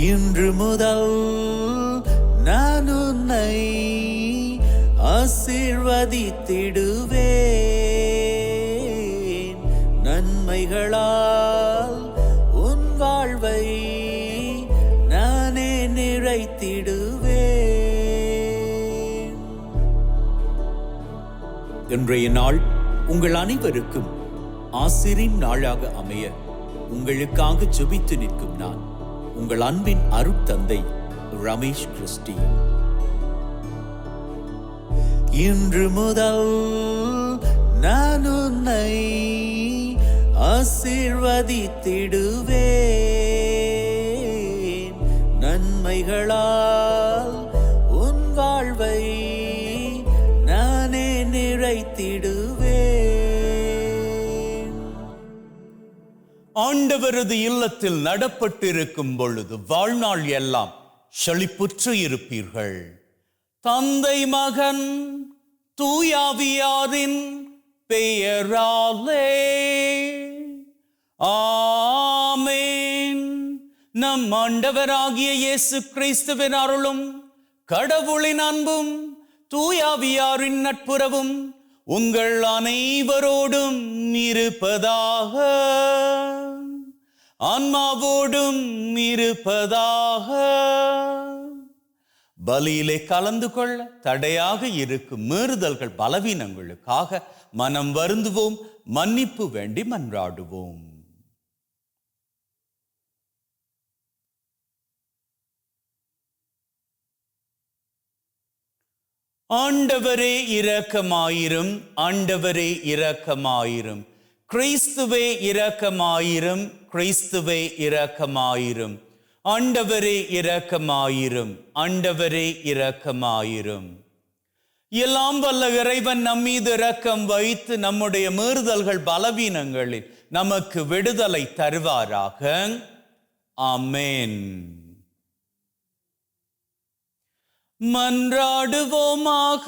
இன்று முதல் நான் உன்னை ஆசீர்வதித்திடுவேன். நன்மைகளால் உன் வாழ்வை நானே நிறைத்திடுவேன். இன்றைய நாள் உங்கள் அனைவருக்கும் ஆசிரின் நாளாக அமைய உங்களுக்காக ஜெபித்து நிற்கும் நான் உங்கள் அன்பின் அருட்தந்தை ரமேஷ் கிறிஸ்டி. இன்று முதல் நான் உன்னை ஆசீர்வதித்திடுவேன். நன்மைகளால் உன் வாழ்வை நானே நிறைத்திடுவேன். ஆண்டவரது இல்லத்தில் நடப்பட்டிருக்கும் பொழுது வாழ்நாள் எல்லாம் செழிப்புற்று இருப்பீர்கள். தந்தை மகன் தூயாவியாரின் பெயராலே ஆமென். நம் ஆண்டவராகிய இயேசு கிறிஸ்துவின் அருளும் கடவுளின் அன்பும் தூயாவியாரின் நட்புறவும் உங்கள் அனைவரோடும் இருப்பதாக, ஆன்மாவோடும் இருப்பதாக. பலியிலே கலந்து கொள்ள தடையாக இருக்கும் மீறுதல்கள் பலவீனங்களுக்காக மனம் வருந்துவோம், மன்னிப்பு வேண்டி மன்றாடுவோம். ஆண்டவரே இரக்கமாயிரும், ஆண்டவரே இரக்கமாயிரும். கிறிஸ்துவே இரக்கமாயிரும், கிறிஸ்துவே இரக்கமாயிரும். ஆண்டவரே இரக்கமாயிரும், ஆண்டவரே இரக்கமாயிரும். எல்லாம் வல்ல இறைவன் நம்மீது இரக்கம் வைத்து நம்முடைய மீறுதல்கள் பலவீனங்களில் நமக்கு விடுதலை தருவாராக. ஆமென். மன்றாடுவோமாக.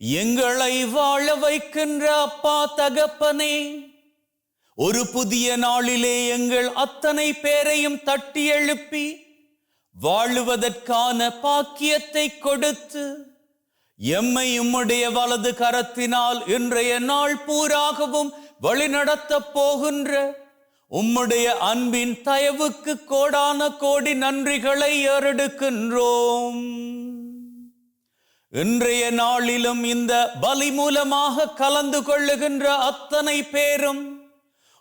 எங்களை வாழ வைக்கின்ற அப்பா தகப்பனே, ஒரு புதிய நாளிலே எங்கள் அத்தனை பேரையும் தட்டி எழுப்பி வாழுவதற்கான பாக்கியத்தை கொடுத்து எம்மை உம்முடைய வலது கரத்தினால் இன்றைய நாள் பூராகவும் வழிநடத்தப் போகின்ற உம்முடைய அன்பின் தயவுக்கு கோடான கோடி நன்றிகளை ஏறெடுக்கின்றோம். இன்றைய நாளிலும் இந்த பலி மூலமாக கலந்து கொள்ளுகின்ற அத்தனை பேரும்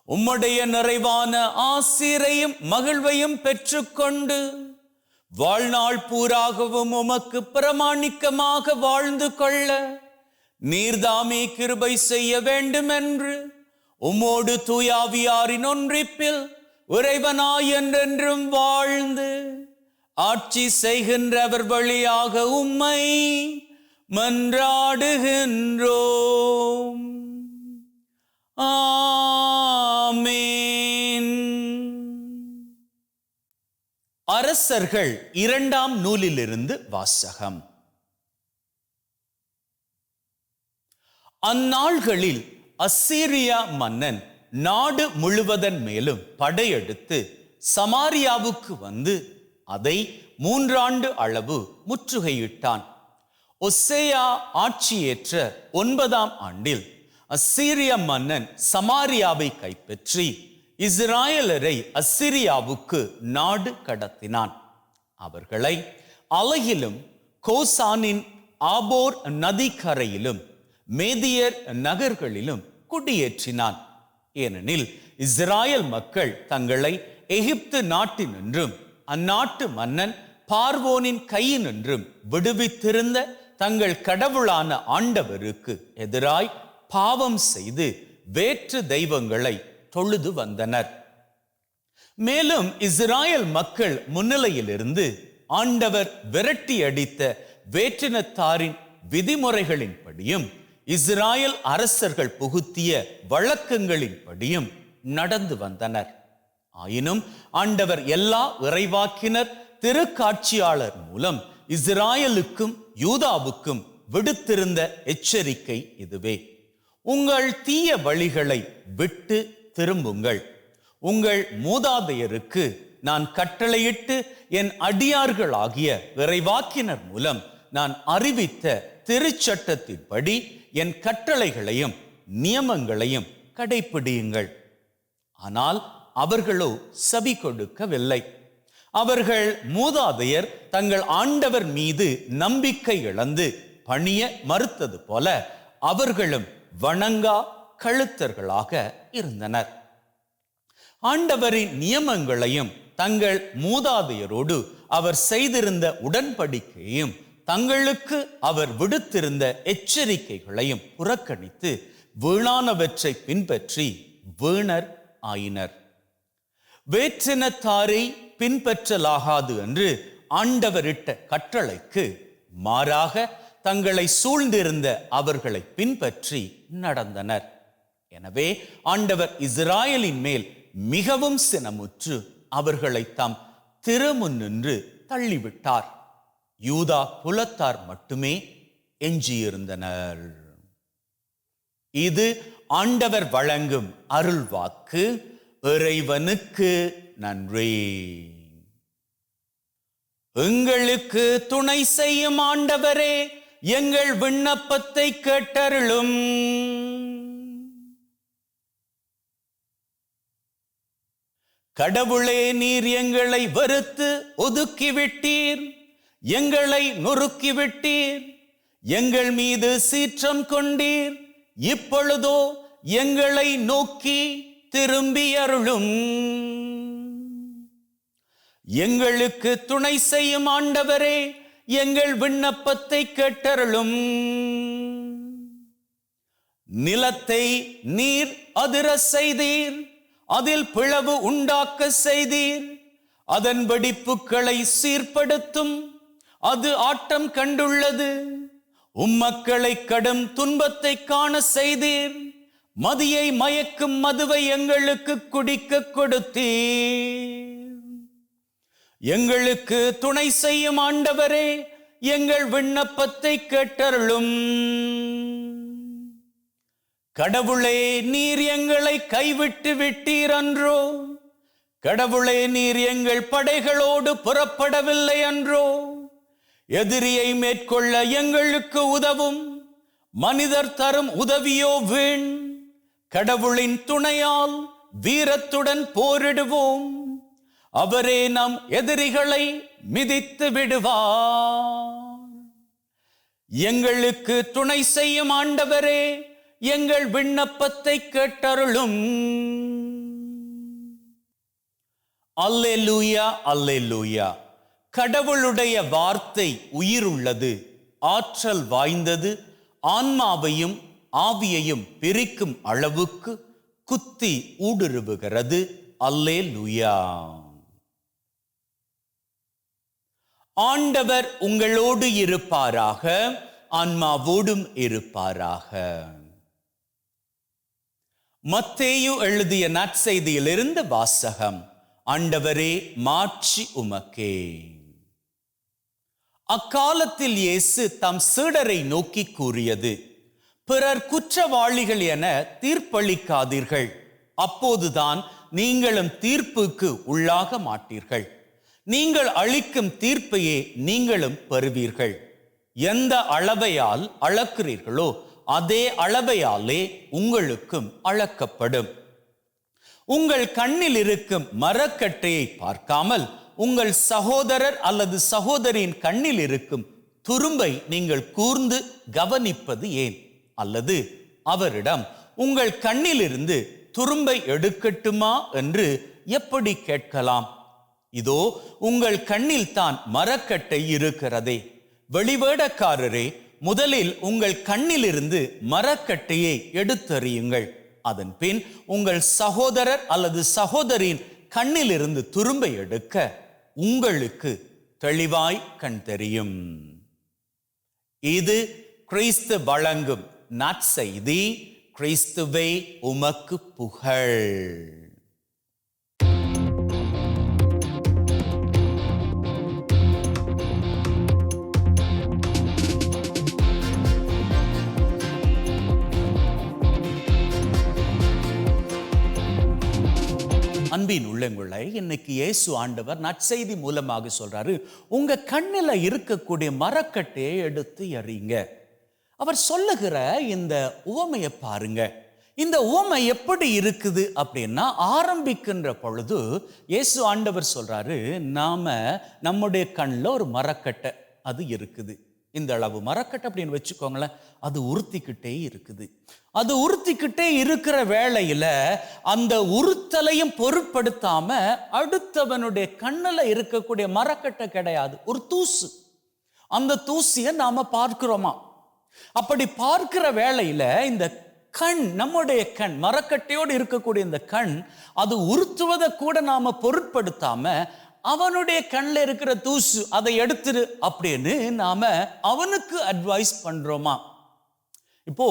உம்முடைய நிறைவான ஆசீரையும் மகிழ்வையும் பெற்றுக்கொண்டு வாழ்நாள் பூராகவும் உமக்கு பிரமாணிக்கமாக வாழ்ந்து கொள்ள நீர்தாமே கிருபை செய்ய வேண்டும் என்று உம்மோடு தூயாவியாரின் ஒன்றிப்பில் இறைவனாய் என்றென்றும் வாழ்ந்து ஆட்சி செய்கின்றவர் வழியாக உம்மை மன்றாடுகின்றோம். ஆமென். அரசர்கள் 2ஆம் நூலிலிருந்து வாசகம். அந்நாள்களில் அசீரியா மன்னன் நாடு முழுவதன் மேலும் படையெடுத்து சமாரியாவுக்கு வந்து அதை 3 ஆண்டு அளவு முற்றுகையிட்டான். ஒசேயா ஆட்சியேற்ற 9ஆம் ஆண்டில் அசீரிய மன்னன் சமாரியாவை கைப்பற்றி இஸ்ராயலரை அசீரியாவுக்கு நாடு கடத்தினான். அவர்களை அலகிலும் கோசானின் ஆபோர் நதிக்கரையிலும் மேதியர் நகர்களிலும் குடியேற்றினான். ஏனெனில் இஸ்ராயல் மக்கள் தங்களை எகிப்து நாட்டினின்றும் அந்நாட்டு மன்னன் பார்வோனின் கையினின்றும் விடுவித்திருந்த தங்கள் கடவுளான ஆண்டவருக்கு எதிராய் பாவம் செய்து வேற்று தெய்வங்களை தொழுது வந்தனர். மேலும் இஸ்ராயல் மக்கள் முன்னிலையிலிருந்து ஆண்டவர் விரட்டி அடித்த வேற்றினத்தாரின் விதிமுறைகளின்படியும் இஸ்ராயல் அரசர்கள் புகுத்திய வழக்கங்களின்படியும் நடந்து வந்தனர். ஆயினும் ஆண்டவர் எல்லா இறைவாக்கினர் திருக்காட்சியாளர் மூலம் இஸ்ராயலுக்கும் யூதாவுக்கும் விடுத்திருந்த எச்சரிக்கை இதுவே: உங்கள் தீய வழிகளை விட்டு திரும்புங்கள். உங்கள் மூதாதையருக்கு நான் கட்டளையிட்டு என் அடியார்களாகிய இறைவாக்கினர் மூலம் நான் அறிவித்த திருச்சட்டத்தின்படி என் கட்டளைகளையும் நியமங்களையும் கடைப்பிடியுங்கள். ஆனால் அவர்களோ செவி கொடுக்கவில்லை. அவர்கள் மூதாதையர் தங்கள் ஆண்டவர் மீது நம்பிக்கை இழந்து பணிய மறுத்தது போல அவர்களும் வணங்கா கழுத்தர்களாக இருந்தனர். ஆண்டவரின் நியமங்களையும் தங்கள் மூதாதையரோடு அவர் செய்திருந்த உடன்படிக்கையையும் தங்களுக்கு அவர் விடுத்திருந்த எச்சரிக்கைகளையும் புறக்கணித்து வீணானவற்றை பின்பற்றி வீணர் ஆயினர். வேற்றினத்தாரை பின்பற்றலாகாது என்று ஆண்டவரிட்ட கட்டளைக்கு மாறாக தங்களை சூழ்ந்திருந்த அவர்களை பின்பற்றி நடந்தனர். எனவே ஆண்டவர் இஸ்ராயலின் மேல் மிகவும் சினமுற்று அவர்களை தாம் திருமுன்னின்று தள்ளிவிட்டார். யூதா குலத்தார் மட்டுமே எஞ்சியிருந்தனர். இது ஆண்டவர் வழங்கும் அருள்வாக்கு. இறைவனுக்கு நன்றி. எங்களுக்கு துணை செய்யும் ஆண்டவரே, எங்கள் விண்ணப்பத்தை கேட்டருளும். கடவுளே, நீர் எங்களை வெறுத்து ஒதுக்கிவிட்டீர், எங்களை நொறுக்கிவிட்டீர், எங்கள் மீது சீற்றம் கொண்டீர். இப்பொழுதோ எங்களை நோக்கி திரும்பி அருளும். எங்களுக்கு துணை செய்யும் ஆண்டவரே, எங்கள் விண்ணப்பத்தை கேட்டருளும். நிலத்தை நீர் அதிர செய்தீர், அதில் பிளவு உண்டாக்க செய்தீர். அதன் வெடிப்புகளை சீர்படுத்தும். அது ஆட்டம் கண்டுள்ளது. உம்மக்களை கடும் துன்பத்தை காண செய்தீர். மதியை மயக்கும் மதுவை எங்களுக்கு குடிக்க கொடுத்தீர். எங்களுக்கு துணை செய்யும் ஆண்டவரே, எங்கள் விண்ணப்பத்தை கேட்டருளும். கடவுளே, நீர் எங்களை கைவிட்டு விட்டீர் அன்றோ? கடவுளே, நீர் எங்கள் படைகளோடு புறப்படவில்லை அன்றோ? எதிரியை மேற்கொள்ள எங்களுக்கு உதவும். மனிதர் தரும் உதவியோ வீண். கடவுளின் துணையால் வீரத்துடன் போரிடுவோம். அவரே நம் எதிரிகளை மிதித்து விடுவார். எங்களுக்கு துணை செய்யும் ஆண்டவரே, எங்கள் விண்ணப்பத்தை கேட்டருளும். அல்லேலூயா, அல்லேலூயா. கடவுளுடைய வார்த்தை உயிருள்ளது, ஆற்றல் வாய்ந்தது, ஆன்மாவையும் ஆவியையும் பிரிக்கும் அளவுக்கு குத்தி ஊடுருவுகிறது. அல்லேலூயா. ஆண்டவர் உங்களோடு இருப்பாராக, ஆன்மாவோடும் இருப்பாராக. மத்தேயு எழுதிய நற்செய்தியிலிருந்து வாசகம். ஆண்டவரே, மாட்சி உமக்கே. அக்காலத்தில் இயேசு தம் சீடரை நோக்கி கூறியது: பிறர் குற்றவாளிகள் என தீர்ப்பளிக்காதீர்கள், அப்போதுதான் நீங்களும் தீர்ப்புக்கு உள்ளாக மாட்டீர்கள். நீங்கள் அளிக்கும் தீர்ப்பையே நீங்களும் பெறுவீர்கள். எந்த அளவையால் அளக்கிறீர்களோ அதே அளவையாலே உங்களுக்கும் அளக்கப்படும். உங்கள் கண்ணில் இருக்கும் மரக்கட்டையை பார்க்காமல் உங்கள் சகோதரர் அல்லது சகோதரியின் கண்ணில் இருக்கும் துரும்பை நீங்கள் கூர்ந்து கவனிப்பது ஏன்? அல்லது அவரிடம் உங்கள் கண்ணிலிருந்து துரும்பை எடுக்கட்டுமா என்று எப்படி கேட்கலாம்? இதோ உங்கள் கண்ணில் தான் மரக்கட்டை இருக்கிறதே. வெளிவேடக்காரரே, முதலில் உங்கள் கண்ணிலிருந்து மரக்கட்டையை எடுத்தறியுங்கள். அதன் பின் உங்கள் சகோதரர் அல்லது சகோதரியின் கண்ணிலிருந்து துரும்பை எடுக்க உங்களுக்கு தெளிவாய் கண் தெரியும். இது கிறிஸ்து வழங்கும் நற்செய்தி. கிறிஸ்துவே, உமக்கு புகழ். அன்பின் உள்ளங்களை இன்னைக்கு இயேசு ஆண்டவர் நற்செய்தி மூலமாக சொல்றாரு, உங்க கண்ணில் இருக்கக்கூடிய மரக்கட்டையை எடுத்து எறிங்க. அவர் சொல்லுகிற இந்த உவமையை பாருங்க. இந்த உவமை எப்படி இருக்குது அப்படின்னா, ஆரம்பிக்கின்ற பொழுது இயேசு ஆண்டவர் சொல்றாரு, நம்முடைய கண்ணில் ஒரு மரக்கட்டை அது இருக்குது. இந்த அளவு மரக்கட்டை அப்படின்னு வச்சுக்கோங்களேன், அது உறுத்திக்கிட்டே இருக்குது. அது உறுத்திக்கிட்டே இருக்கிற வேளையில அந்த உறுத்தலையும் பொருட்படுத்தாம அடுத்தவனுடைய கண்ணில் இருக்கக்கூடிய மரக்கட்டை கிடையாது, ஒரு தூசு. அந்த தூசியை நாம பார்க்கிறோமா? அப்படி பார்க்கிற வேளையில இந்த கண், நம்முடைய கண், மரக்கட்டையோடு இருக்கக்கூடிய இந்த கண், அது உறுத்துவதை கூட நாம பொருட்படுத்தாம அவனுடைய கண்ணில் இருக்கிற தூசு அதை எடுத்துரு அப்படின்னு நாம அவனுக்கு அட்வைஸ் பண்றோமா? இப்போ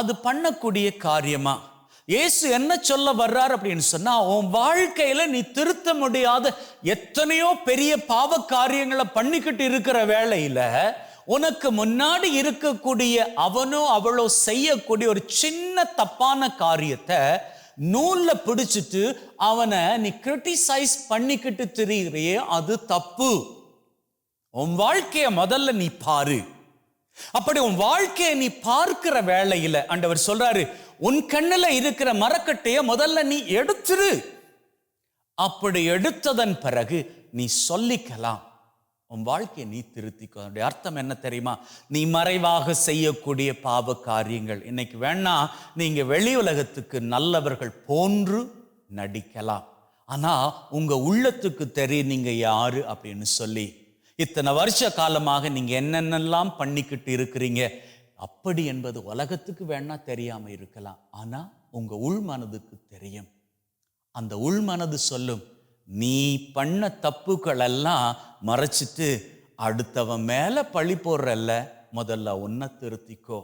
அது பண்ணக்கூடிய காரியமா? இயேசு என்ன சொல்ல வர்றார் அப்படின்னு சொன்னா, உன் வாழ்க்கையில நீ திருத்த முடியாத எத்தனையோ பெரிய பாவ காரியங்களை பண்ணிக்கிட்டு இருக்கிற வேளையில உனக்கு முன்னாடி இருக்கக்கூடிய அவனோ அவளோ செய்யக்கூடிய ஒரு சின்ன தப்பான காரியத்தை நூல்ல பிடிச்சிட்டு அவனை நீ கிரிட்டிசைஸ் பண்ணிக்கிட்டு திரியிறியே, அது தப்பு. உன் வாழ்க்கைய முதல்ல நீ பாரு. அப்படி உன் வாழ்க்கையை நீ பார்க்கிற வேளையில ஆண்டவர் சொல்றாரு, உன் கண்ணுல இருக்கிற மரக்கட்டைய முதல்ல நீ எடுத்துரு. அப்படி எடுத்ததன் பிறகு நீ சொல்லிக்கலாம், உன் வாழ்க்கையை நீ திருத்திக்கோ. அதனுடைய அர்த்தம் என்ன தெரியுமா? நீ மறைவாக செய்யக்கூடிய பாவ காரியங்கள் இன்னைக்கு வேணா நீங்க வெளி உலகத்துக்கு நல்லவர்கள் போன்று நடிக்கலாம், ஆனா உங்க உள்ளத்துக்கு தெரியும் நீங்க யாரு அப்படின்னு சொல்லி. இத்தனை வருஷ காலமாக நீங்க என்னென்னலாம் பண்ணிக்கிட்டு இருக்கிறீங்க அப்படி என்பது உலகத்துக்கு வேணா தெரியாம இருக்கலாம், ஆனா உங்க உள் மனதுக்கு தெரியும். அந்த உள் மனது சொல்லும், நீ பண்ண தப்புக்கள் எல்லாம் மறைச்சிட்டு அடுத்தவன் மேல பழி போடுறல்ல, முதல்ல உன்னை திருத்திக்கோ.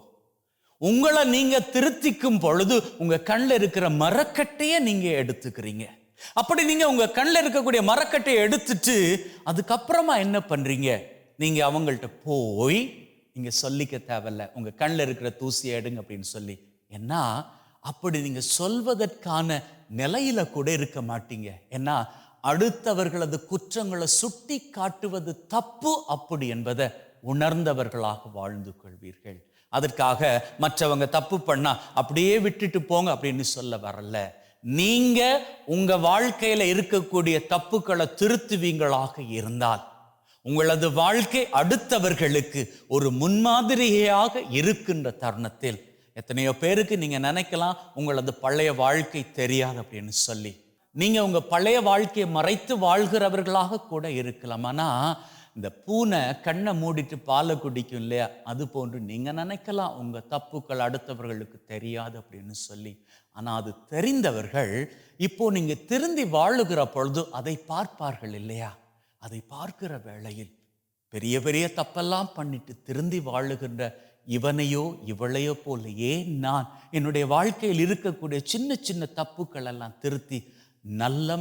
உங்களை நீங்க திருத்திக்கும் பொழுது உங்க கண்ணில் இருக்கிற மரக்கட்டையை நீங்க எடுத்துக்கிறீங்க. அப்படி நீங்க உங்க கண்ணில் இருக்கக்கூடிய மரக்கட்டையை எடுத்துட்டு அதுக்கப்புறமா என்ன பண்றீங்க? நீங்க அவங்கள்ட்ட போய் நீங்க சொல்லிக்க தேவையில்ல, உங்க கண்ணில் இருக்கிற தூசியை எடுங்க அப்படின்னு சொல்லி. ஏன்னா அப்படி நீங்க சொல்வதற்கான நிலையில கூட இருக்க மாட்டீங்க. ஏன்னா அடுத்தவர்களது குற்றங்களை சுட்டி காட்டுவது தப்பு அப்படி என்பதை உணர்ந்தவர்களாக வாழ்ந்து கொள்வீர்கள். அதற்காக மற்றவங்க தப்பு பண்ணா அப்படியே விட்டுட்டு போங்க அப்படின்னு சொல்ல வரல. நீங்க உங்க வாழ்க்கையில இருக்கக்கூடிய தப்புக்களை திருத்துவீங்களாக இருந்தால் உங்களது வாழ்க்கை அடுத்தவர்களுக்கு ஒரு முன்மாதிரியாக இருக்கின்ற தருணத்தில் எத்தனையோ பேருக்கு நீங்க நினைக்கலாம் உங்களது பழைய வாழ்க்கை தெரியாது அப்படின்னு சொல்லி. நீங்க உங்க பழைய வாழ்க்கையை மறைத்து வாழ்கிறவர்களாக கூட இருக்கலாம். ஆனா இந்த பூனை கண்ணை மூடிட்டு பாலை குடிக்கும் இல்லையா, அது போன்று நீங்க நினைக்கலாம் உங்க தப்புக்கள் அடுத்தவர்களுக்கு தெரியாது அப்படின்னு சொல்லி. ஆனா அது தெரிந்தவர்கள் இப்போ நீங்க திருந்தி வாழுகிற பொழுது அதை பார்ப்பார்கள் இல்லையா? அதை பார்க்கிற வேளையில் பெரிய பெரிய தப்பெல்லாம் பண்ணிட்டு திருந்தி வாழுகின்ற இவனையோ இவளையோ போல ஏன் நான் என்னுடைய வாழ்க்கையில் இருக்கக்கூடிய சின்ன சின்ன தப்புக்கள் எல்லாம் திருத்தி நல்ல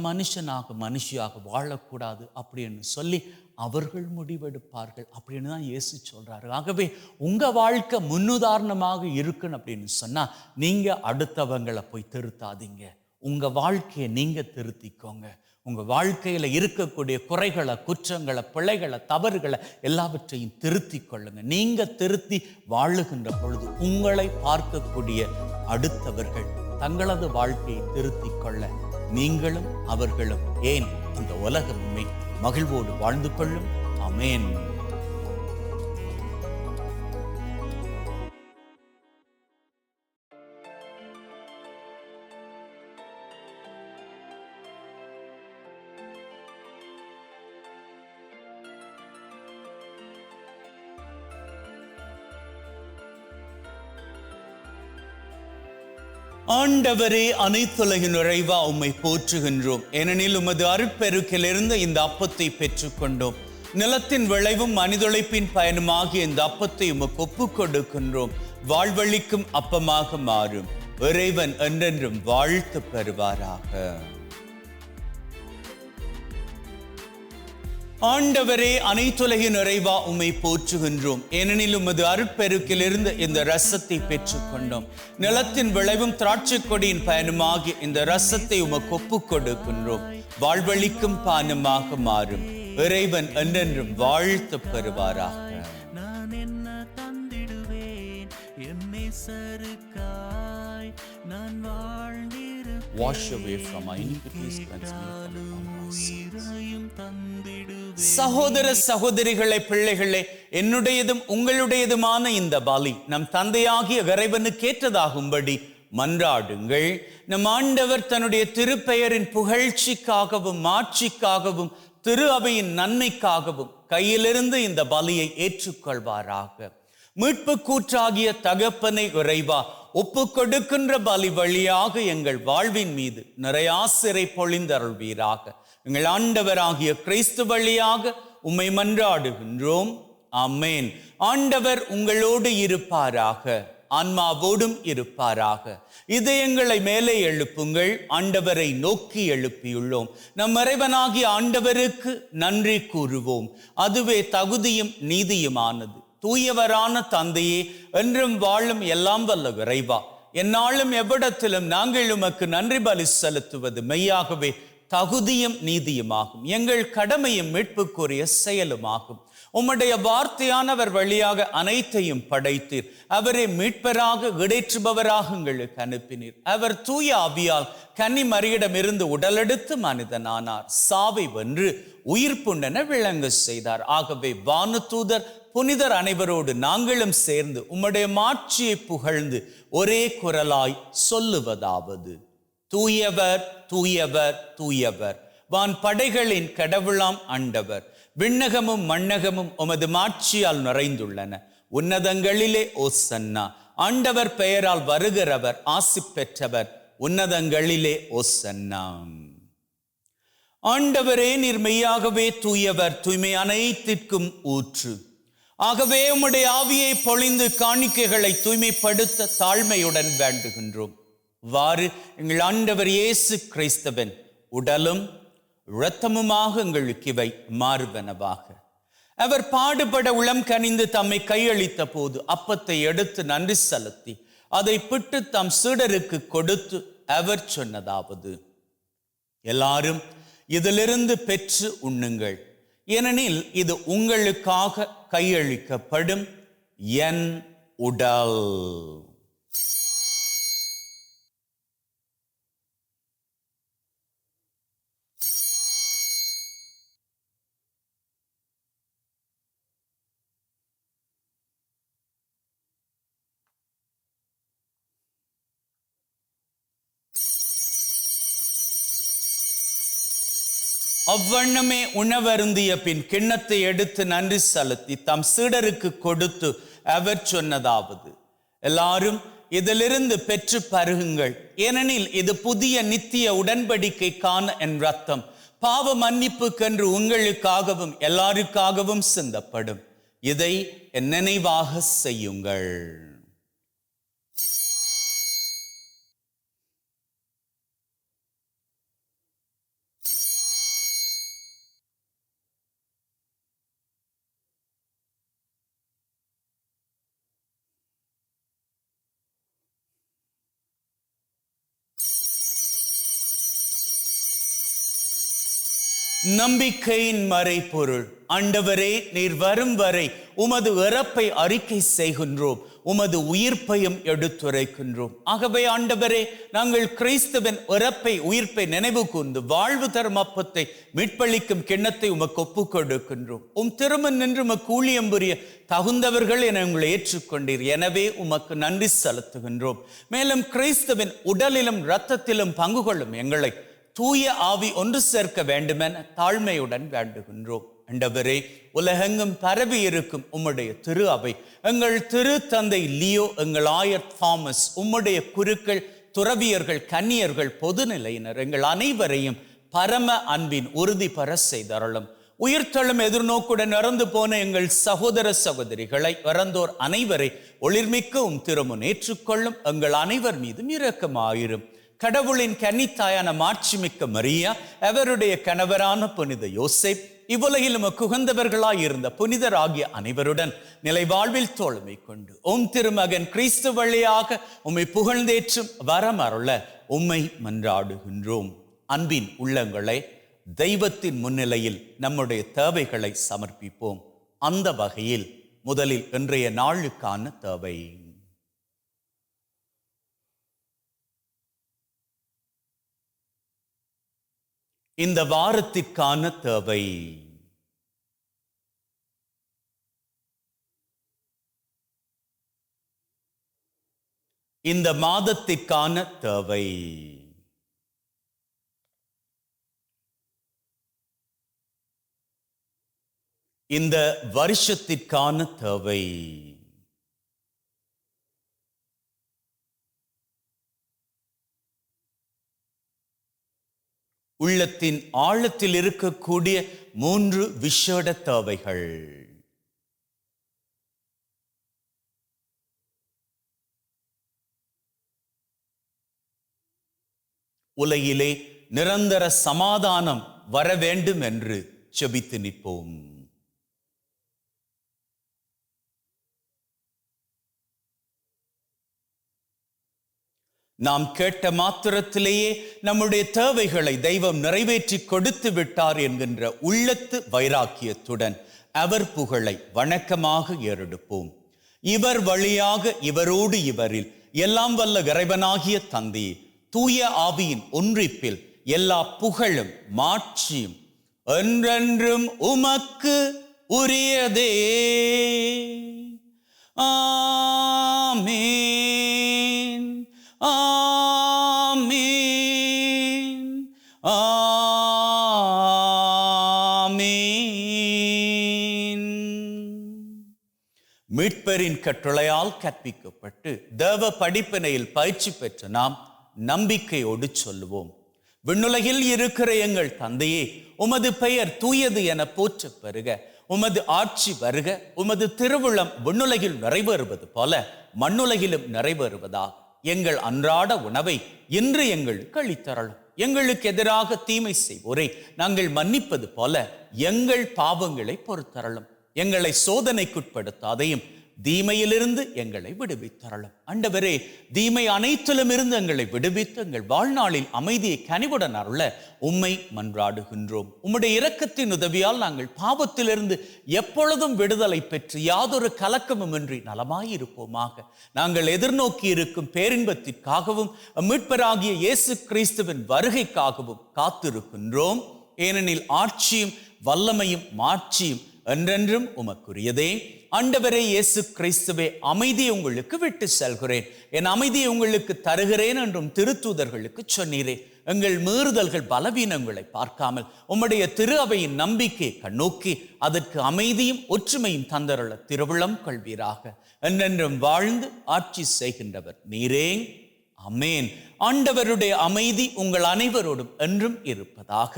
மனுஷியாக வாழக்கூடாது அப்படின்னு சொல்லி அவர்கள் முடிவெடுப்பார்கள் அப்படின்னு தான் இயேசு சொல்றாரு. ஆகவே உங்க வாழ்க்கை முன்னுதாரணமாக இருக்குன்னு அப்படின்னு சொன்னா நீங்க அடுத்தவங்களை போய் திருத்தாதீங்க, உங்க வாழ்க்கையை நீங்க திருத்திக்கோங்க. உங்க வாழ்க்கையில இருக்கக்கூடிய குறைகளை, குற்றங்களை, பிழைகளை, தவறுகளை எல்லாவற்றையும் திருத்தி கொள்ளுங்க. நீங்க திருத்தி வாழுகின்ற பொழுது உங்களை பார்க்கக்கூடிய அடுத்தவர்கள் தங்களது வாழ்க்கையை திருத்தி கொள்ள நீங்களும் அவர்களும் ஏன் இந்த உலகமே மகிழ்வோடு வாழ்ந்து கொள்ளும். ஆமென். ஆண்டவரே, அனைத்துலகின் நிறைவா உம்மை போற்றுகின்றோம். ஏனெனில் உமது அருட்பெருக்கிலிருந்து இந்த அப்பத்தை பெற்றுக்கொண்டோம். நிலத்தின் விளைவும் மனிதொழைப்பின் பயனுமாகிய இந்த அப்பத்தை உமக்கு ஒப்புக் கொடுக்கின்றோம். வாழ்வழிக்கும் அப்பமாக மாறும். இறைவன் என்றென்றும் வாழ்த்து பெறுவாராக. ஆண்டவரே, அனைத்துலகின் நிறைவா உம்மை போற்றுகின்றோம். ஏனெனில் உமது அருட்பெருக்கிலிருந்து இந்த ரசத்தை பெற்றுக்கொண்டோம். நிலத்தின் விளைவும் திராட்சை கொடியின் பயனுமாகிய இந்த ரசத்தை உமக்கு ஒப்புக் கொடுக்கின்றோம். வாழ்வழிக்கும் பானமாக மாறும். இறைவன் என்றென்றும் வாழ்த்து பெறுவாராக. நான் என்ன தந்திடுவேன் என்னை சருக்காய் நான் வாழ்ந்திருப்பேன். Wash away from my iniquities, cleanse me from all my sins. சகோதர சகோதரிகளே, பிள்ளைகளே, என்னுடையதும் உங்களுடையதுமான இந்த பலி நம் தந்தையாகிய இறைவனுக்கு ஏற்றதாகும்படி மன்றாடுங்கள். நம் ஆண்டவர் தன்னுடைய திருப்பெயரின் புகழ்ச்சிக்காகவும் மாட்சிக்காகவும் திரு அவையின் நன்மைக்காகவும் கையிலிருந்து இந்த பலியை ஏற்றுக்கொள்வாராக. மீட்பு கூற்றாகிய தகப்பனை இறைவா, ஒப்பு கொடுக்கின்ற பலி வழியாக எங்கள் வாழ்வின் மீது நிறைய ஆசிரை பொழிந்தருள்வீராக. எங்கள் ஆண்டவராகிய கிறிஸ்து வழியாக உம்மை மன்றாடுகின்றோம். ஆமென். ஆண்டவர் உங்களோடு இருப்பாராக, ஆன்மாவோடும் இருப்பாராக. இதயங்களை மேலே எழுப்புங்கள். ஆண்டவரை நோக்கி எழுப்பியுள்ளோம். நம் இறைவனாகிய ஆண்டவருக்கு நன்றி கூறுவோம். அதுவே தகுதியும் நீதியுமானது. தூயவரான தந்தையே, என்றும் வாழும் எல்லாம் வல்ல இறைவா, எந்நாளும் எவ்விடத்திலும் நாங்கள் உமக்கு நன்றி பலி செலுத்துவது மெய்யாகவே தகுதியும் நீதியுமாகும். எங்கள் கடமையும் மீட்புக்குரிய செயலுமாகும். உம்முடைய வார்த்தையானவர் வழியாக அனைத்தையும் படைத்தீர். அவரை மீட்பராக இடேற்றுபவராக எங்களுக்கு அனுப்பினீர். அவர் தூய ஆவியால் கன்னி மரியிடமிருந்து உடலெடுத்து மனிதனானார். சாவை வென்று உயிர்ப்புண்டென விளங்க செய்தார். ஆகவே வானதூதர் புனிதர் அனைவரோடு நாங்களும் சேர்ந்து உம்முடைய மாட்சியை புகழ்ந்து ஒரே குரலாய் சொல்லுவதாவது: தூயவர், தூயவர், தூயவர், வான் படைகளின் கடவுளாம் ஆண்டவர். விண்ணகமும் மண்ணகமும் உமது மாட்சியால் நிறைந்துள்ளன. உன்னதங்களிலே ஓசன்னா. ஆண்டவர் பெயரால் வருகிறவர் ஆசி பெற்றவர். உன்னதங்களிலே ஓசன்னா. ஆண்டவரே, நீர் மெய்யாகவே தூயவர், தூய்மை அனைத்திற்கும் ஊற்று. ஆகவே உம்முடைய ஆவியை பொழிந்து காணிக்கைகளை தூய்மைப்படுத்த தாழ்மையுடன் வேண்டுகின்றோம். வாறு எங்கள் ஆண்டவர் இயேசு கிறிஸ்துவின் உடலும் இரத்தமுமாக எங்களுக்கு இவை மாறுவனவாக. அவர் பாடுபட உளம் கனிந்து தம்மை கையளித்த போது அப்பத்தை எடுத்து நன்றி செலுத்தி அதை பிட்டு தம் சீடருக்கு கொடுத்து அவர் சொன்னதாவது: எல்லாரும் இதிலிருந்து பெற்று உண்ணுங்கள், ஏனெனில் இது உங்களுக்காக கையளிக்கப்படும் என் உடல். அவ்வண்ணமே உணவருந்திய பின் கிண்ணத்தை எடுத்து நன்றி செலுத்தி தம் சீடருக்கு கொடுத்து அவர் சொன்னதாவது: எல்லாரும் இதிலிருந்து பெற்று பருகுங்கள், ஏனெனில் இது புதிய நித்திய உடன்படிக்கைக்கான என் இரத்தம், பாவ மன்னிப்புக்கென்று உங்களுக்காகவும் எல்லாருக்காகவும் சிந்தப்படும். இதை என் நினைவாக செய்யுங்கள். நம்பிக்கையின் மறைபொருள். ஆண்டவரே, நீர் வரும் வரை உமது இறப்பை அறிக்கை செய்கின்றோம், உமது உயிர்ப்பையும் எடுத்துரைக்கின்றோம். ஆகவே ஆண்டவரே, நாங்கள் கிறிஸ்துவின் இறப்பை உயிர்ப்பை நினைவு கூர்ந்து வாழ்வு தரும் அப்பத்தை மீட்பளிக்கும் கிண்ணத்தை உமக்கு ஒப்புக் கொடுக்கின்றோம். திருமண் நின்று உமக்கு ஊழியம் புரிய தகுந்தவர்கள் என உங்களை ஏற்றுக்கொண்டீர். எனவே உமக்கு நன்றி செலுத்துகின்றோம். மேலும் கிறிஸ்துவின் உடலிலும் இரத்தத்திலும் பங்கு கொள்ளும் எங்களை தூய ஆவி ஒன்று சேர்க்க வேண்டுமென தாழ்மையுடன் வேண்டுகின்றோம். ஆண்டவரே, உலகெங்கும் பரவி இருக்கும் உம்முடைய திரு அவை, எங்கள் திரு தந்தை லியோ, எங்கள் ஆயர் தாமஸ், உம்முடைய குருக்கள், துறவியர்கள், கன்னியர்கள், பொதுநிலையினர், எங்கள் அனைவரையும் பரம அன்பின் உறுதி பெற செய்தருளும். உயிர்த்தெழும் எதிர்நோக்குடன் இறந்து போன எங்கள் சகோதர சகோதரிகளை, இறந்தோர் அனைவரை ஒளிர்மிக்க திருமுன் ஏற்றுக்கொள்ளும். எங்கள் அனைவர் மீதும் இரக்கமாயிரும். கடவுளின் கன்னித்தாயான மாட்சிமிக்க மரியா, அவருடைய கணவரான புனித யோசேப், இவ்வுலகில் உமக்கு உகந்தவர்களாய் இருந்த புனிதராகிய அனைவருடன் நிலை வாழ்வில் தோழமை கொண்டு உம் திருமகன் கிறிஸ்து வழியாக உம்மை புகழ்ந்தேற்றும் வரம் அருள உம்மை மன்றாடுகின்றோம். அன்பின் உள்ளங்களை தெய்வத்தின் முன்னிலையில் நம்முடைய தேவைகளை சமர்ப்பிப்போம். அந்த வகையில் முதலில் இன்றைய நாளுக்கான தேவை. இந்த வாரத்திற்கான தேவை. இந்த மாதத்திற்கான தேவை. இந்த வருஷத்திற்கான தேவை. உள்ளத்தின் ஆழத்தில் இருக்கக்கூடிய 3 விசேட தேவைகள். உலகிலே நிரந்தர சமாதானம் வர வேண்டும் என்று ஜெபித்து நிற்போம். நாம் கேட்ட மாத்திரத்திலேயே நம்முடைய தேவைகளை தெய்வம் நிறைவேற்றி கொடுத்து விட்டார் என்கின்ற உள்ளத்து வைராக்கியத்துடன் அவர் புகழை வணக்கமாக ஏறெடுப்போம். இவர் வழியாக இவரோடு இவரில் எல்லாம் வல்ல இறைவனாகிய தந்தை தூய ஆவியின் ஒன்றிப்பில் எல்லா புகழும் மாட்சியும் என்றென்றும் உமக்கு உரியதே. ஆமென். ஆமென். ஆமென். மீட்பரின் கட்டளையால் கற்பிக்கப்பட்டு தேவ படிப்பினையில் பயிற்சி பெற்ற நாம் நம்பிக்கையோடு சொல்லுவோம். விண்ணுலகில் இருக்கிற எங்கள் தந்தையே, உமது பெயர் தூயது என போற்ற பெறுக. உமது ஆட்சி வருக. உமது திருவுளம் விண்ணுலகில் நிறைவேறுவது போல மண்ணுலகிலும் நிறைவேறுவதா. எங்கள் அன்றாட உணவை இன்று எங்களுக்கு அளித்தரலும். எங்களுக்கு எதிராக தீமை செய்வோரை நாங்கள் மன்னிப்பது போல எங்கள் பாவங்களை பொறுத்தரலும். எங்களை சோதனைக்குட்படுத்தாதையும் தீமையிலிருந்து எங்களை விடுவித்தரலும். ஆண்டவரே, தீமை அனைத்திலும் இருந்து எங்களை விடுவித்து எங்கள் வாழ்நாளில் அமைதியை கனிவுடன் அருள உம்மை மன்றாடுகின்றோம். உம்முடைய இரக்கத்தின் உதவியால் நாங்கள் பாவத்திலிருந்து எப்பொழுதும் விடுதலை பெற்று யாதொரு கலக்கமுமின்றி நலமாயிருப்போமாக. நாங்கள் எதிர்நோக்கி இருக்கும் பேரின்பத்திற்காகவும் மீட்பராகிய இயேசு கிறிஸ்துவின் வருகைக்காகவும் காத்திருக்கின்றோம். ஏனெனில் ஆட்சியும் வல்லமையும் மாட்சியும் என்றென்றும் உமக்குரியதே. ஆண்டவரே இயேசு கிறிஸ்துவே, அமைதியை உங்களுக்கு விட்டு செல்கிறேன், என் அமைதியை உங்களுக்கு தருகிறேன் என்றும் திருத்தூதர்களுக்கு சொன்னீரே. எங்கள் மீறுதல்கள் பலவீனங்களை பார்க்காமல் உம்முடைய திரு அவையின் நம்பிக்கையை கண்ணோக்கி அதற்கு அமைதியும் ஒற்றுமையும் தந்தருள திருவுளம் கொள்வீராக. என்றென்றும் வாழ்ந்து ஆட்சி செய்கின்றவர் நீரே. ஆமென். ஆண்டவருடைய அமைதி உங்கள் அனைவரோடும் என்றும் இருப்பதாக,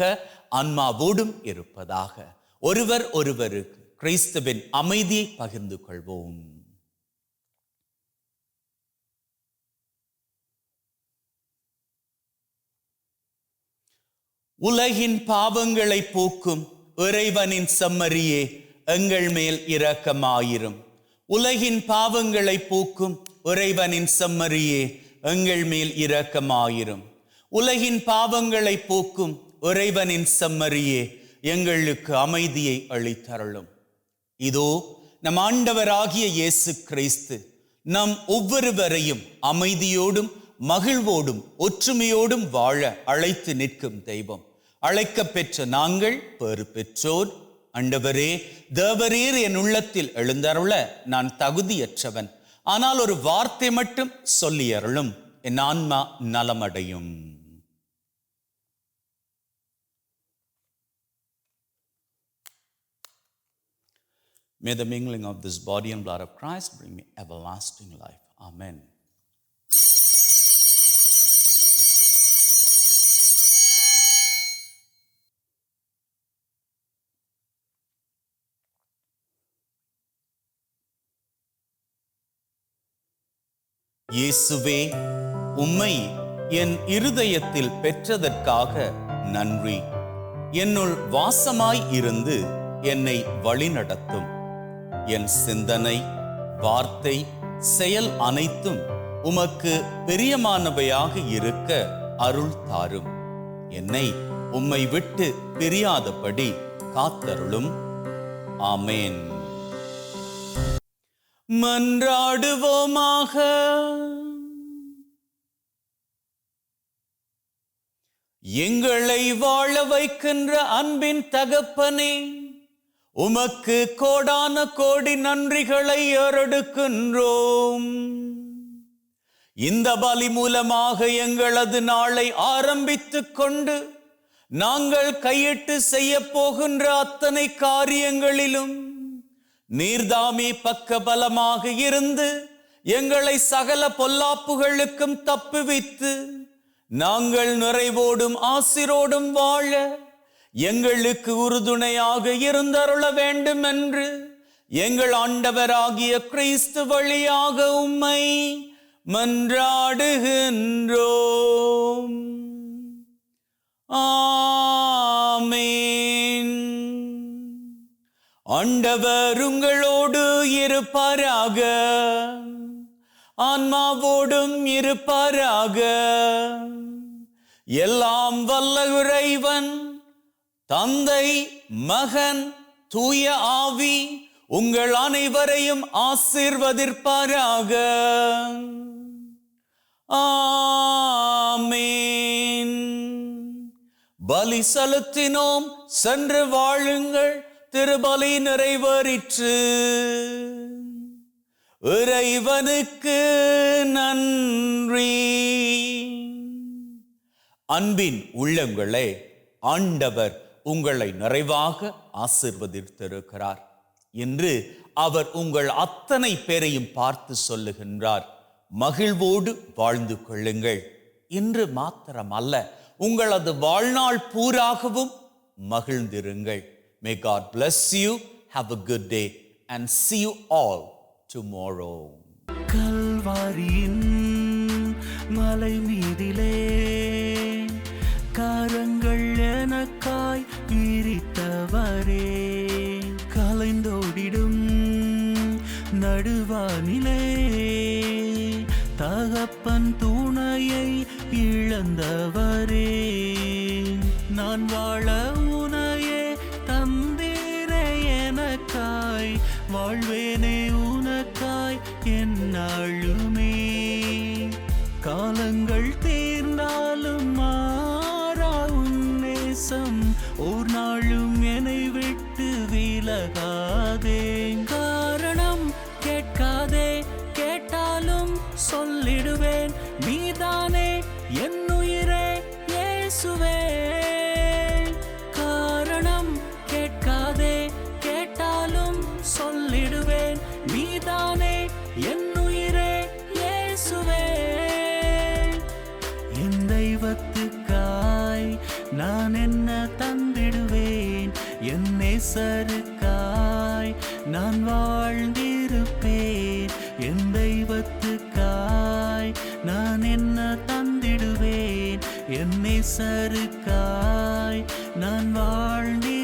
ஆன்மாவோடும் இருப்பதாக. ஒருவர் ஒருவருக்கு கிறிஸ்துவின் அமைதியை பகிர்ந்து கொள்வோம். உலகின் பாவங்களை போக்கும் இறைவனின் செம்மறியே, எங்கள் மேல் இரக்கமாயிரும். உலகின் பாவங்களை போக்கும் இறைவனின் செம்மறியே, எங்கள் மேல் இரக்கமாயிரும். உலகின் பாவங்களை போக்கும் இறைவனின் செம்மறியே, எங்களுக்கு அமைதியை அளித்தருளும். இதோ நம் ஆண்டவராகிய இயேசு கிறிஸ்து நம் ஒவ்வொருவரையும் அமைதியோடும் மகிழ்வோடும் ஒற்றுமையோடும் வாழ அழைத்து நிற்கும் தெய்வம். அழைக்க பெற்ற நாங்கள் பேறு பெற்றோர். ஆண்டவரே, தேவரீர் என் உள்ளத்தில் எழுந்தருள நான் தகுதியற்றவன். ஆனால் ஒரு வார்த்தை மட்டும் சொல்லியருளும், என் ஆன்மா நலமடையும். May the mingling of this body and blood of Christ bring me everlasting life. Amen. இயேசுவே, உம்மை என் இருதயத்தில் பெற்றதற்காக நன்றி. என்னுள் வாசமாய் இருந்து என்னை வழிநடத்தும். என் சிந்தனை, வார்த்தை, செயல் அனைத்தும் உமக்கு பிரியமானவையாக இருக்க அருள் தாரும். என்னை உம்மை விட்டு பிரியாதபடி காத்தருளும். ஆமேன். மன்றாடுவோமாக. எங்களை வாழ வைக்கின்ற அன்பின் தகப்பனே, உமக்கு கோடான கோடி நன்றிகளை ஏறெடுக்கின்றோம். இந்த பலி மூலமாக எங்களது நாளை ஆரம்பித்துக் கொண்டு நாங்கள் கையிட்டு செய்ய போகின்ற அத்தனை காரியங்களிலும் நீர்தாமே பக்கபலமாக இருந்து எங்களை சகல பொல்லாப்புகளுக்கும் தப்புவித்து நாங்கள் நிறைவோடும் ஆசிரோடும் வாழ எங்களுக்கு உறுதுணையாக இருந்தருள வேண்டும் என்று எங்கள் ஆண்டவராகிய கிறிஸ்து வழியாக உம்மை மன்றாடுகின்றோம். ஆமேன். ஆண்டவர் உங்களோடு இருப்பாராக, ஆன்மாவோடும் இருப்பாராக. எல்லாம் வல்ல இறைவன் தந்தை, மகன், தூய ஆவி உங்கள் அனைவரையும் ஆசீர்வதிப்பாராக. ஆமேன். பலி செலுத்தினோம், சென்று வாழுங்கள். திருபலி நிறைவேறிற்று. இறைவனுக்கு நன்றி. அன்பின் உள்ளங்களே, ஆண்டவர் உங்களை நிறைவாக ஆசீர்வதித்திருக்கிறார் என்று அவர் உங்கள் அத்தனை பேரையும் பார்த்து சொல்லுகின்றார். மகிழ்வோடு வாழ்ந்து கொள்ளுங்கள். இன்று மாத்திரமல்ல, உங்களது வாழ்நாள் பூராகவும் மகிழ்ந்திருங்கள். May God bless you. Have a good day and see you all tomorrow. கல்வாரியின் மலை மீதிலே கரங்கள் எனக்காய் விரித்தவரே, கலைந்தோடிடும் நடுவானிலே தகப்பன் துணையை இழந்தவரே, நான் வாழ உனையே தந்தீரே எனக்காய், வாழ்வேனே உனக்காய் என்னாலுமே. காலங்கள் தீர்ந்தாலும் மாறா உன் நேசம் ஒரு நாளும் என்னை விட்டு விலகாதே. காரணம் கேட்காதே, கேட்டாலும் சொல்லிடுவேன், நீதானே என் உயிரே இயேசுவே. காரணம் கேட்காதே, கேட்டாலும் சொல்லிடுவேன், நீதானே என் உயிரே இயேசுவே. என் தெய்வத்துக்காய் நான் என்ன தந்திடுவேன், என் நேசருக்காய் நான் வாழ்ந்திருப்பேன். என் தெய்வத்துக்காய் நான் என்ன தந்திடுவேன், என் நேசருக்காய் நான் வாழ்ந்திருப்பேன்.